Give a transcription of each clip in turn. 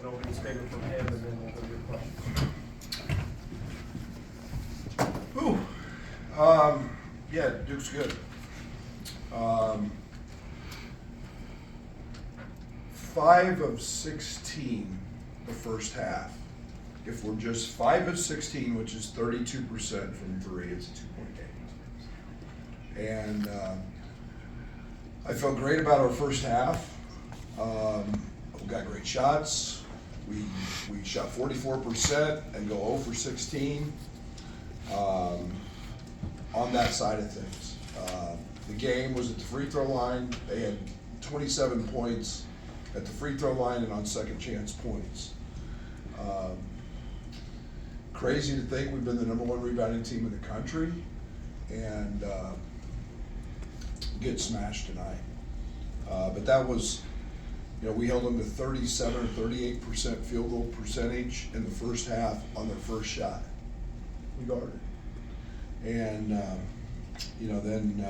opening statement from him, and then we'll go to your questions. Yeah, Duke's good. 5 of 16 the first half. If we're just 5 of 16, which is 32% from 3, it's a 2-point game. And I felt great about our first half. We got great shots. We shot 44% and go 0 for 16 on that side of things. The game was at the free throw line. They had 27 points at the free throw line and on second chance points. Crazy to think we've been the #1 rebounding team in the country and get smashed tonight. But that was, we held them to 37 or 38% field goal percentage in the first half on their first shot. We guarded. And, then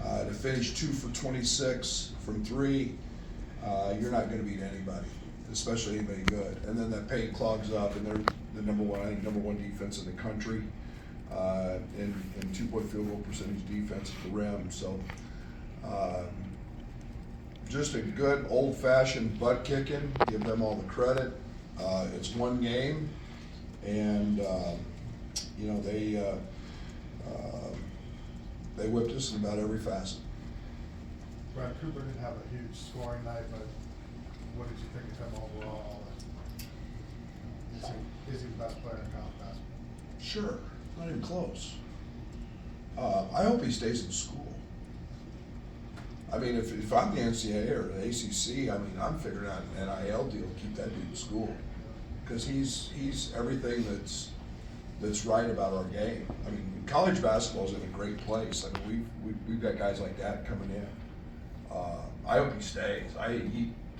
to finish 2 for 26 from 3, you're not going to beat anybody, especially anybody good. And then that paint clogs up, and they're the #1 defense in the country, in 2-point field goal percentage defense at the rim. So, just a good old-fashioned butt kicking. Give them all the credit. It's one game, and they whipped us in about every facet. Brad Cooper didn't have a huge scoring night, but what did you think of him overall? Is he the best player in college basketball? Sure, not even close. I hope he stays in school. I mean, if I'm the NCAA or the ACC, I'm figuring out an NIL deal to keep that dude in school, because he's everything that's right about our game. I mean, college basketball is in a great place. I mean, we've got guys like that coming in. I hope he stays.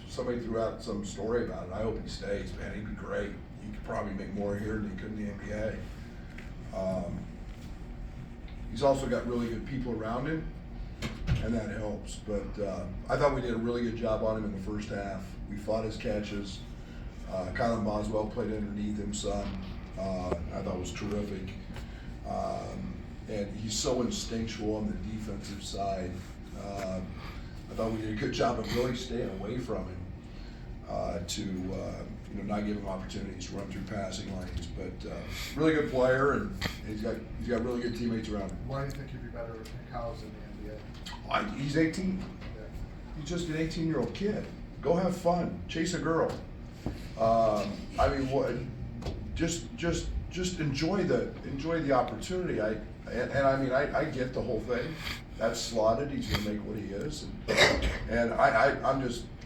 Somebody threw out some story about it. I hope he stays, man. He'd be great. He could probably make more here than he could in the NBA. He's also got really good people around him, and that helps. But I thought we did a really good job on him in the first half. We fought his catches. Kylan Boswell played underneath him some. I thought was terrific. And he's so instinctual on the defensive side. I thought we did a good job of really staying away from him to not give him opportunities to run through passing lanes. But really good player, and he's got really good teammates around him. Why do you think he'd be better in college than the NBA? He's 18. Yeah. He's just an 18-year-old kid. Go have fun. Chase a girl. Just enjoy the opportunity. I get the whole thing. That's slotted. He's gonna make what he is, and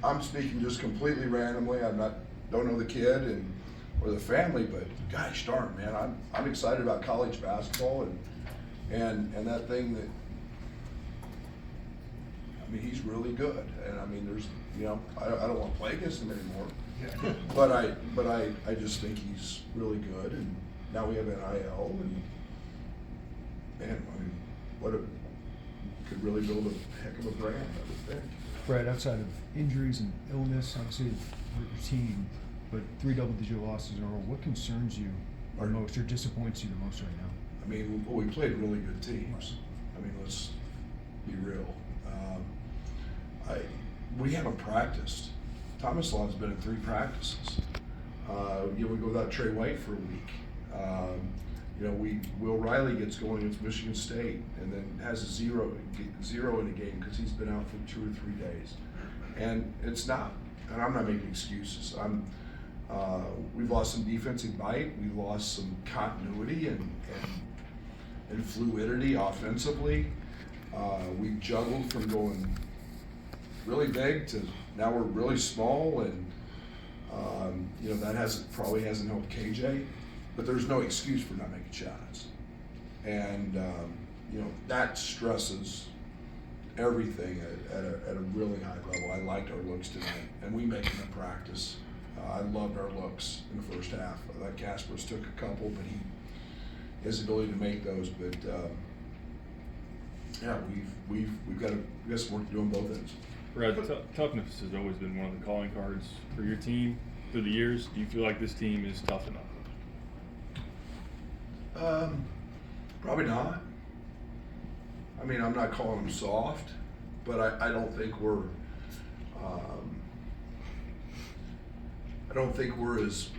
I'm speaking just completely randomly. Don't know the kid or the family, but gosh darn, man, I'm excited about college basketball and that thing that. He's really good, and there's I don't want to play against him anymore. Yeah. But I just think he's really good, and now we have NIL, and man, could really build a heck of a brand, I would think. Brad, outside of injuries and illness, obviously hurt your team, but 3 double-digit losses in a row, what concerns you the most or disappoints you the most right now? We played really good teams. Let's be real. We haven't practiced. Thomas Law's been in 3 practices. We go without Trey White for a week. Will Riley gets going against Michigan State and then has a zero in a game because he's been out for 2 or 3 days. And it's not, and I'm not making excuses. We've lost some defensive bite. We've lost some continuity and fluidity offensively. We've juggled from going really big to now we're really small, and that probably hasn't helped KJ, but there's no excuse for not making shots, and that stresses everything at a really high level. I liked our looks tonight, and we make them in practice. I loved our looks in the first half. I thought Kasparas took a couple, but he has the ability to make those. But we've got some work to do on both ends. Brad, toughness has always been one of the calling cards for your team. through the years? Do you feel like this team is tough enough? Probably not. I mean, I'm not calling them soft, but I don't think we're as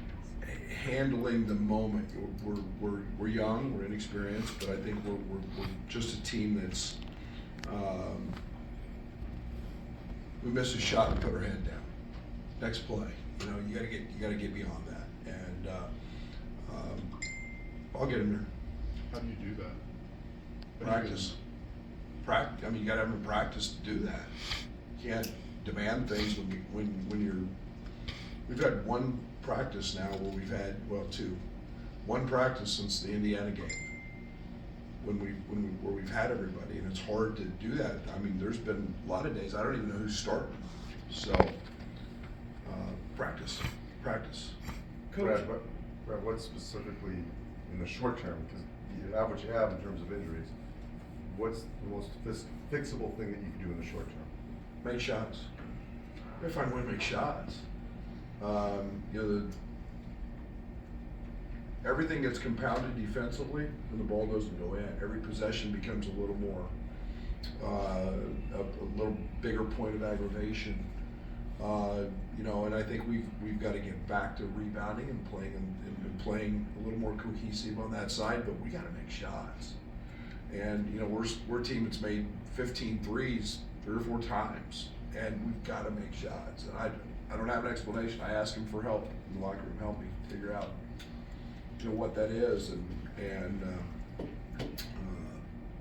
handling the moment. We're young, we're inexperienced, but I think we're just a team that's we miss a shot and put our head down. Next play, you know, you gotta get beyond that, and I'll get him there. How do you do that? Practice. I mean, you gotta have them practice to do that. You can't demand things when you're. We've had one practice now where we've had two. One practice since the Indiana game. Where we've had everybody, and it's hard to do that. I mean, there's been a lot of days I don't even know who's starting. So, practice. Brad, what specifically in the short term, because you have what you have in terms of injuries, what's the most fixable thing that you can do in the short term? Make shots. If I want to make shots, you know, everything gets compounded defensively when the ball doesn't go in. Every possession becomes a little more, a little bigger point of aggravation. You know, and I think we've got to get back to rebounding and playing a little more cohesive on that side. But we got to make shots. And you know, we're a team that's made 15 threes 3 or 4 times, and we've got to make shots. And I don't have an explanation. I asked him for help in the locker room, help me figure out, you know, what that is,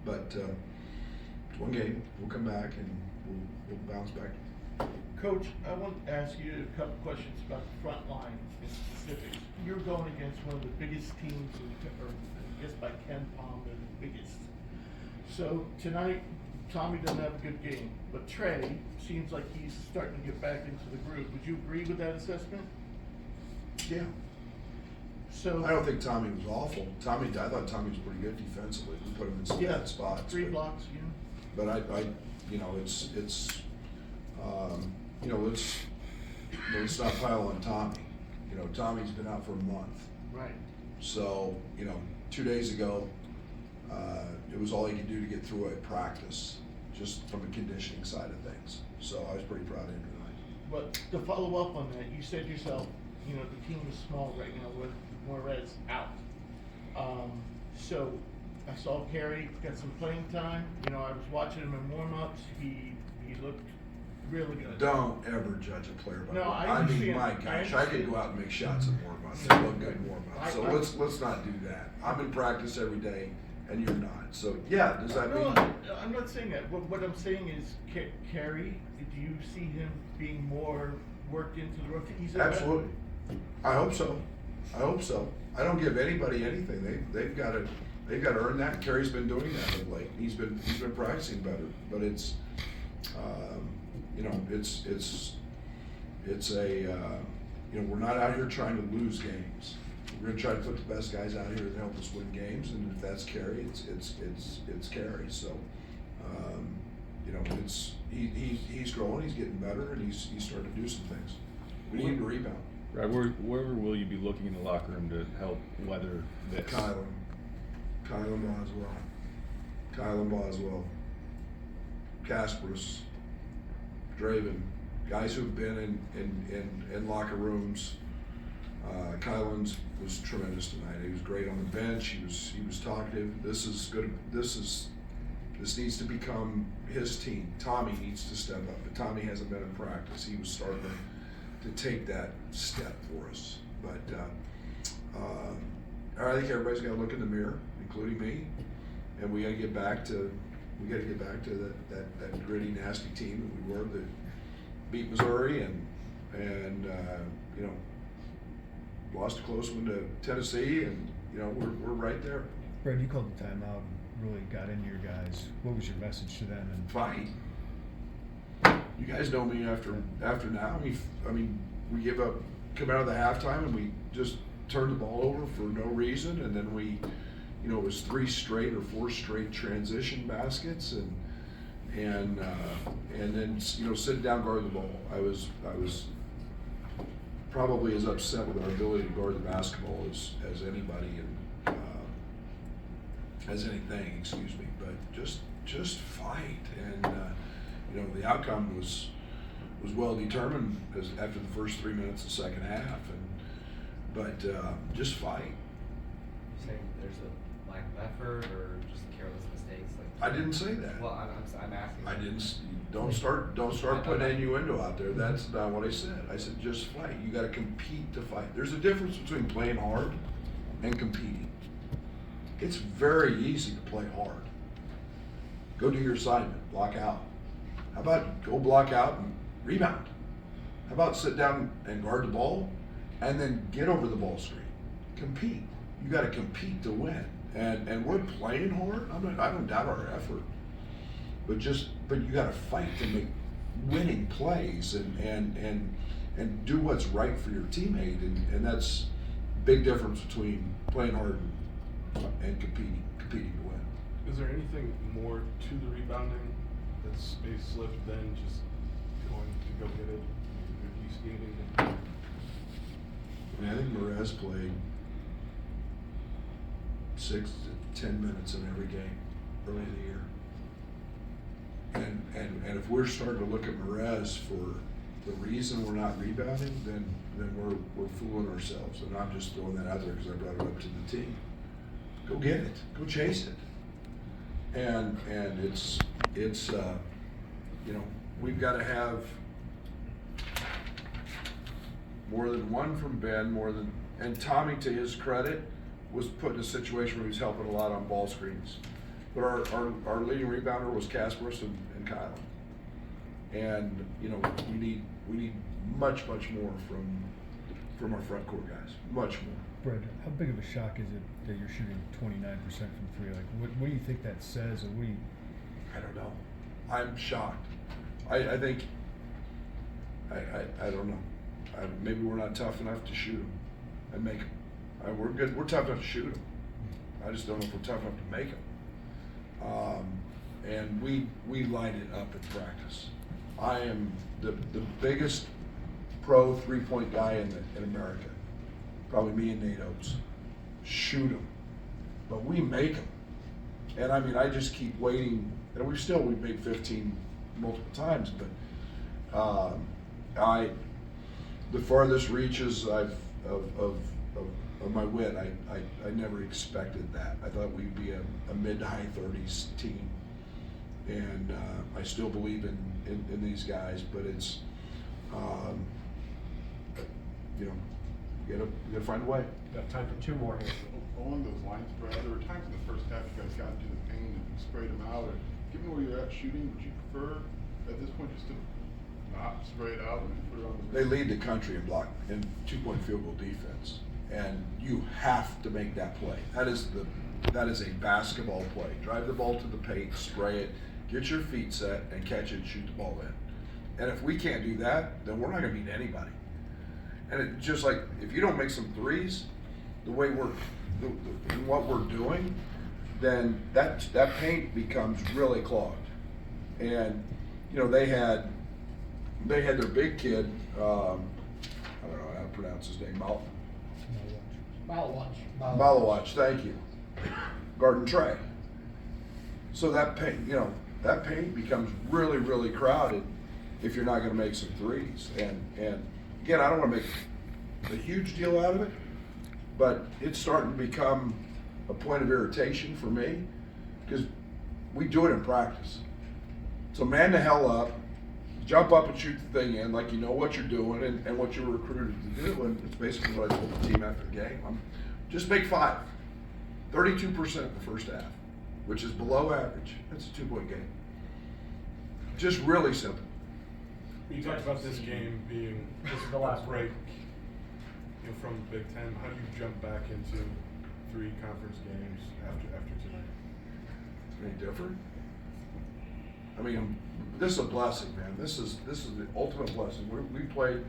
but it's one game. We'll come back and we'll bounce back. Coach, I want to ask you a couple questions about the front line in specifics. You're going against one of the biggest teams, or I guess by Ken Palm, they're the biggest. So tonight, Tommy doesn't have a good game, but Trey seems like he's starting to get back into the groove. Would you agree with that assessment? Yeah. So I don't think Tommy was awful. I thought Tommy was pretty good defensively. We put him in some bad spots. 3 blocks, you know. But I you know, you know, let's not pile on Tommy. You know, Tommy's been out for a month. Right. So, you know, 2 days ago, it was all he could do to get through at practice, just from a conditioning side of things. So I was pretty proud of him tonight. But to follow up on that, you said yourself, you know, the team is small right now with Juarez out. So I saw Kerry got some playing time. You know, I was watching him in warm-ups. He looked really good. Don't ever judge a player by No, warm-up. I mean, understand. my gosh, I could go out and make shots in warm-ups. They look good in warm-ups. So let's not do that. I'm in practice every day, and you're not. So yeah, does that No, mean? I'm not saying that. What I'm saying is, Kerry, do you see him being more worked into the rotation? Absolutely. I hope so. I don't give anybody anything. They've got to earn that. Kerry's been doing that of late. He's been practicing better. But it's you know, it's a you know, we're not out here trying to lose games. We're going to try to put the best guys out here to help us win games, and if that's Kerry, it's Kerry. So you know, he's growing, he's getting better, and he's starting to do some things. We need him to rebound. Right, where will you be looking in the locker room to help weather this? Kylan Boswell, Kasparis, Draven, guys who've been in locker rooms. Kylan was tremendous tonight. He was great on the bench. He was talkative. This needs to become his team. Tommy needs to step up, but Tommy hasn't been in practice. He was starting to take that step for us. But I think everybody's got to look in the mirror, including me, and we got to get back to that gritty, nasty team that we were, that beat Missouri and you know, lost a close one to Tennessee, and you know, we're right there. Brad, you called the timeout and really got into your guys. What was your message to them? And Fight. You guys know me after now. I mean, we come out of the halftime and we just turned the ball over for no reason, and then we, you know, it was 3 straight or 4 straight transition baskets, and then, you know, sitting down guarding the ball. I was probably as upset with our ability to guard the basketball as anybody and as anything, excuse me. But just fight, and you know, the outcome was well determined as after the first 3 minutes of the second half, but just fight. You saying there's a lack of effort or just careless mistakes? Like I didn't say that. Well, I'm asking. I didn't. Don't start putting innuendo out there. That's not what I said. I said just fight. You got to compete to fight. There's a difference between playing hard and competing. It's very easy to play hard. Go do your assignment, block out. How about go block out and rebound? How about sit down and guard the ball and then get over the ball screen? Compete. You got to compete to win. And we're playing hard. I don't doubt our effort. But you got to fight to make winning plays and do what's right for your teammate. And that's a big difference between playing hard and competing to win. Is there anything more to the rebounding that's space slipped than just going to go get it? Do you see anything? I mean, I think Merez played 6 to 10 minutes in every game early in the year. And if we're starting to look at Merez for the reason we're not rebounding, then we're fooling ourselves. And I'm just throwing that out there because I brought it up to the team. Go get it. Go chase it. And it's you know, we've got to have more than one from Ben, and Tommy, to his credit, was put in a situation where he was helping a lot on ball screens. But our leading rebounder was Kasparis and Kyle. And you know, we need much more from our front court guys. Much more. Brett, how big of a shock is it that you're shooting 29% from three? Like, what do you think that says, or what do you? I don't know. I'm shocked. I think I don't know. Maybe we're not tough enough to shoot them and make them. We're good. We're tough enough to shoot them. I just don't know if we're tough enough to make them. And we light it up in practice. I am the biggest pro 3-point guy in America. Probably me and Nate Oates. Shoot them, but we make them. And I mean, I just keep waiting, and we've made 15 multiple times, but the farthest reaches of my win, I never expected that. I thought we'd be a mid to high 30s team, and I still believe in these guys, but it's you know, you gotta find a way. Got time for 2 more here. Along those lines, Brad, there were times in the first half you guys got into the paint and sprayed them out. Or given where you're at shooting, would you prefer at this point just to not spray it out and put it on the? They lead the country in 2-point field goal defense, and you have to make that play. That is a basketball play. Drive the ball to the paint, spray it, get your feet set, and catch it and shoot the ball in. And if we can't do that, then we're not going to beat anybody. And it's just like, if you don't make some threes, the way what we're doing, then that paint becomes really clogged. And you know, they had their big kid, I don't know how to pronounce his name, Malawatch, thank you, Garden Trey. So that paint becomes really crowded if you're not going to make some threes. And again, I don't want to make a huge deal out of it, but it's starting to become a point of irritation for me because we do it in practice. So man the hell up, jump up and shoot the thing in like you know what you're doing and what you're recruited to do. And it's basically what I told the team after the game. Just make 5. 32% in the first half, which is below average. That's a 2-point game. Just really simple. You talked about this game being This is the last break, you know, from the Big Ten. How do you jump back into 3 conference games after tonight? Any different? I mean, this is a blessing, man. This is the ultimate blessing. We played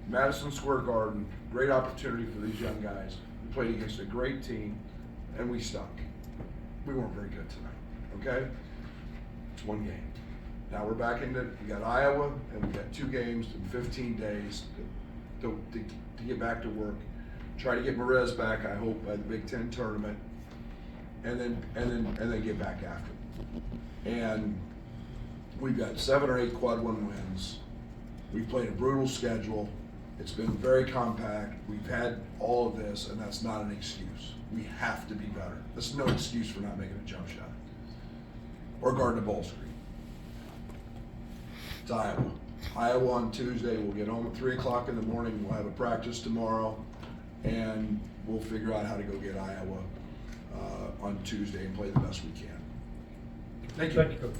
Madison Square Garden, great opportunity for these young guys. We played against a great team, and we stunk. We weren't very good tonight, okay? It's 1 game. Now we're back we got Iowa, and we got 2 games in 15 days to get back to work. Try to get Marez back, I hope, by the Big Ten tournament, and then get back after it. And we've got 7 or 8 quad 1 wins. We've played a brutal schedule. It's been very compact. We've had all of this, and that's not an excuse. We have to be better. That's no excuse for not making a jump shot or guarding a ball screen. It's Iowa. Iowa on Tuesday. We'll get home at 3 o'clock in the morning. We'll have a practice tomorrow, and we'll figure out how to go get Iowa on Tuesday and play the best we can. Thank you. Thank you, Coach.